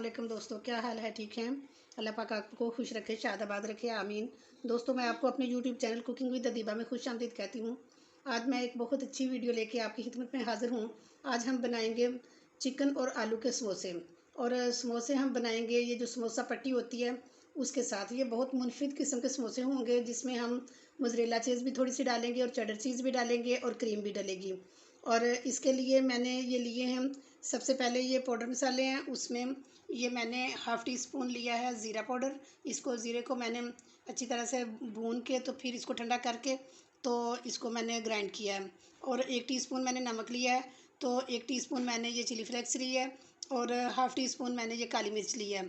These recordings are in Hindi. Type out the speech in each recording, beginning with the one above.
वालेकुम दोस्तों, क्या हाल है? ठीक हैं? अल्लाह पाक आपको खुश रखे, शादाबाद रखे, आमीन। दोस्तों, मैं आपको अपने YouTube channel cooking with Adiba में खुश आमदीद कहती हूँ। आज मैं एक बहुत अच्छी वीडियो लेके आपकी खिदमत में हाज़िर हूँ। आज हम बनाएंगे चिकन और आलू के समोसे। और समोसे हम बनाएंगे, ये जो समोसा पट्टी होती है उसके साथ। ये बहुत मुनफिद किस्म के समोसे होंगे, जिसमें हम मोज़रेला चीज़ भी थोड़ी सी डालेंगे और चेडर चीज़ भी डालेंगे और क्रीम भी डलेगी। और इसके लिए मैंने ये लिए हैं, सबसे पहले ये पाउडर मसाले हैं। उसमें ये मैंने हाफ़ टी स्पून लिया है ज़ीरा पाउडर। इसको ज़ीरे को मैंने अच्छी तरह से भून के तो फिर इसको ठंडा करके तो इसको मैंने ग्राइंड किया है। और 1 टीस्पून मैंने नमक लिया है, तो 1 टीस्पून मैंने ये चिली फ्लेक्स ली है और हाफ़ टी स्पून मैंने ये काली मिर्च ली है।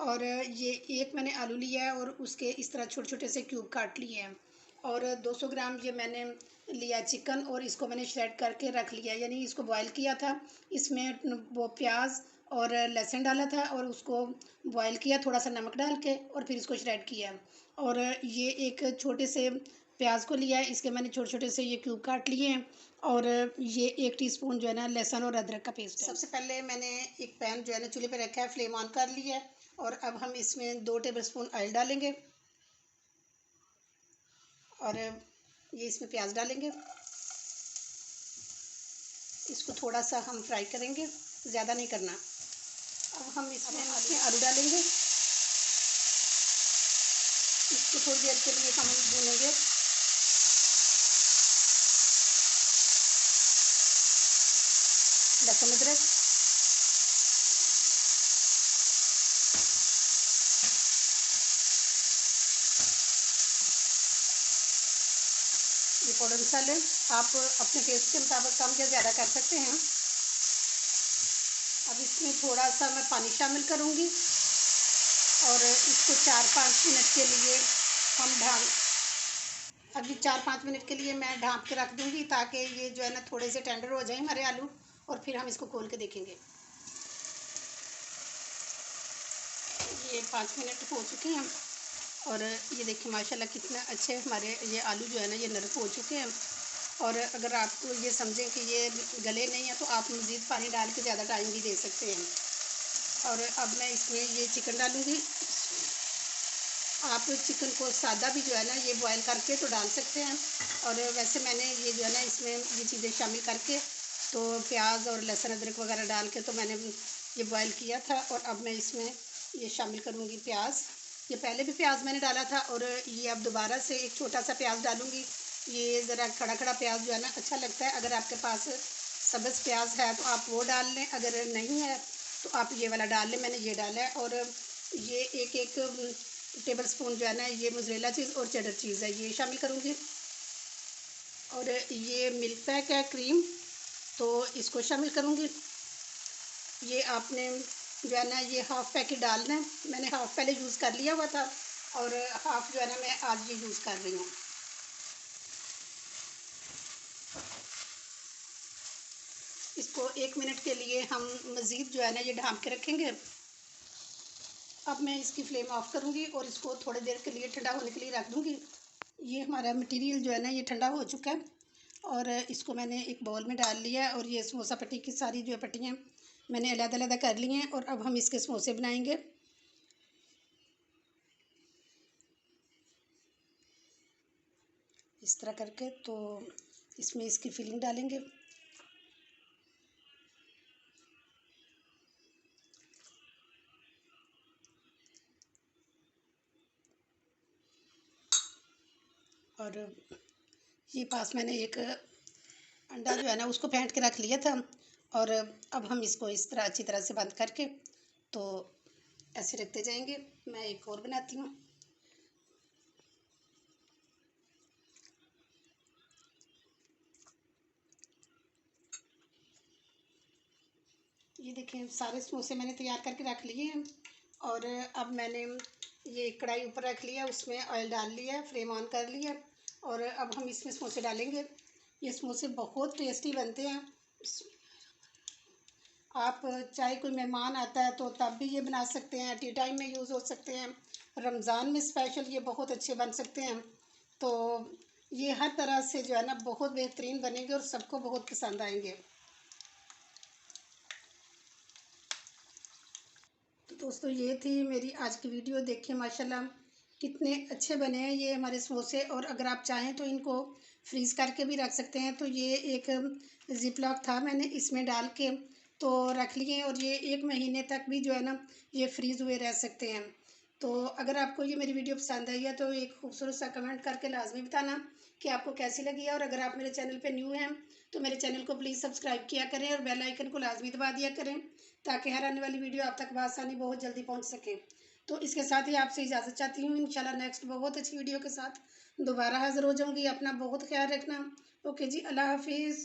और ये एक मैंने आलू लिया है और उसके इस तरह छोटे छोटे से क्यूब काट लिए हैं। और 200 ग्राम ये मैंने लिया चिकन और इसको मैंने श्रेड करके रख लिया, यानी इसको बॉईल किया था। इसमें वो प्याज और लहसुन डाला था और उसको बॉईल किया थोड़ा सा नमक डाल के और फिर इसको श्रेड किया। और ये एक छोटे से प्याज को लिया है, इसके मैंने छोटे छोटे से ये क्यूब काट लिए हैं। और ये 1 टीस्पून जो है ना लहसुन और अदरक का पेस्ट है। सबसे पहले मैंने एक पैन जो है ना चूल्हे पे रखा है, फ्लेम ऑन कर लिया है। और अब हम इसमें 2 टेबलस्पून ऑयल डालेंगे और ये इसमें प्याज डालेंगे। इसको थोड़ा सा हम फ्राई करेंगे, ज़्यादा नहीं करना। अब हम इसमें आलू डालेंगे। इसको थोड़ी देर के लिए हम भूनेंगे। लहसुन अदरक, ये पाउडर मसाले आप अपने टेस्ट के मुताबिक कम या ज़्यादा कर सकते हैं। अब इसमें थोड़ा सा मैं पानी शामिल करूँगी और इसको 4-5 मिनट के लिए हम अभी 4-5 मिनट के लिए मैं ढाँप के रख दूँगी, ताकि ये जो है ना थोड़े से टेंडर हो जाए हमारे आलू। और फिर हम इसको खोल के देखेंगे। ये 5 मिनट हो चुके हैं और ये देखिए माशाल्लाह कितना अच्छे हमारे ये आलू जो है ना ये नरम हो चुके हैं। और अगर आपको ये समझें कि ये गले नहीं है तो आप मज़ीद पानी डाल के ज़्यादा टाइम भी दे सकते हैं। और अब मैं इसमें ये चिकन डालूँगी। आप चिकन को सादा भी जो है ना ये बॉयल करके तो डाल सकते हैं। और वैसे मैंने ये जो है ना इसमें ये चीज़ें शामिल करके तो प्याज और लहसुन अदरक वगैरह डाल के तो मैंने ये बॉयल किया था। और अब मैं इसमें ये शामिल करूँगी प्याज। ये पहले भी प्याज मैंने डाला था और ये अब दोबारा से एक छोटा सा प्याज डालूँगी। ये ज़रा खड़ा खड़ा प्याज जो है ना अच्छा लगता है। अगर आपके पास सब्ज़ प्याज है तो आप वो डाल लें, अगर नहीं है तो आप ये वाला डाल लें। मैंने ये डाला है। और ये एक टेबल स्पून जो है ना ये मोज़रेला चीज़ और चेडर चीज़ है, ये शामिल करूँगी। और ये मिल्क पैक है क्रीम, तो इसको शामिल करूँगी। ये आपने जो है ना ये हाफ़ पैकेट डालना है। मैंने हाफ़ पहले यूज़ कर लिया हुआ था और हाफ़ जो है ना मैं आज ये यूज़ कर रही हूँ। इसको 1 मिनट के लिए हम मज़ीद जो है ना ये ढाँप के रखेंगे। अब मैं इसकी फ्लेम ऑफ़ करूँगी और इसको थोड़ी देर के लिए ठंडा होने के लिए रख दूँगी। ये हमारा मटेरियल जो है ना ये ठंडा हो चुका है और इसको मैंने एक बाउल में डाल लिया है। और ये समोसा पट्टी की सारी जो पट्टियाँ मैंने अलग-अलग कर ली हैं। और अब हम इसके समोसे बनाएंगे। इस तरह करके तो इसमें इसकी फिलिंग डालेंगे। और ये पास मैंने एक अंडा जो है ना उसको फेंट के रख लिया था। और अब हम इसको इस तरह अच्छी तरह से बंद करके तो ऐसे रखते जाएंगे। मैं एक और बनाती हूँ। ये देखें सारे समोसे मैंने तैयार करके रख लिए हैं। और अब मैंने ये कढ़ाई ऊपर रख लिया, उसमें ऑयल डाल लिया, फ्लेम ऑन कर लिया। और अब हम इसमें समोसे डालेंगे। ये समोसे बहुत टेस्टी बनते हैं। आप चाहे कोई मेहमान आता है तो तब भी ये बना सकते हैं, टी टाइम में यूज़ हो सकते हैं, रमज़ान में स्पेशल ये बहुत अच्छे बन सकते हैं। तो ये हर तरह से जो है ना बहुत बेहतरीन बनेंगे और सबको बहुत पसंद आएंगे। तो दोस्तों ये थी मेरी आज की वीडियो। देखिए माशाल्लाह कितने अच्छे बने हैं ये हमारे समोसे। और अगर आप चाहें तो इनको फ्रीज़ करके भी रख सकते हैं। तो ये एक ज़िप लॉक था, मैंने इसमें डाल के तो रख लिए और ये 1 महीने तक भी जो है ना ये फ्रीज़ हुए रह सकते हैं। तो अगर आपको ये मेरी वीडियो पसंद आई है तो एक खूबसूरत सा कमेंट करके लाजमी बताना कि आपको कैसी लगी है। और अगर आप मेरे चैनल पे न्यू हैं तो मेरे चैनल को प्लीज़ सब्सक्राइब किया करें और बेल आइकन को लाजमी दबा दिया करें, ताकि हर आने वाली वीडियो आप तक बआसानी बहुत जल्दी पहुंच सके। तो इसके साथ ही आपसे इजाज़त चाहती हूँ। इंशाल्लाह नेक्स्ट बहुत अच्छी वीडियो के साथ दोबारा हाज़िर हो जाऊँगी। अपना बहुत ख्याल रखना। ओके जी, अल्लाह हाफिज़।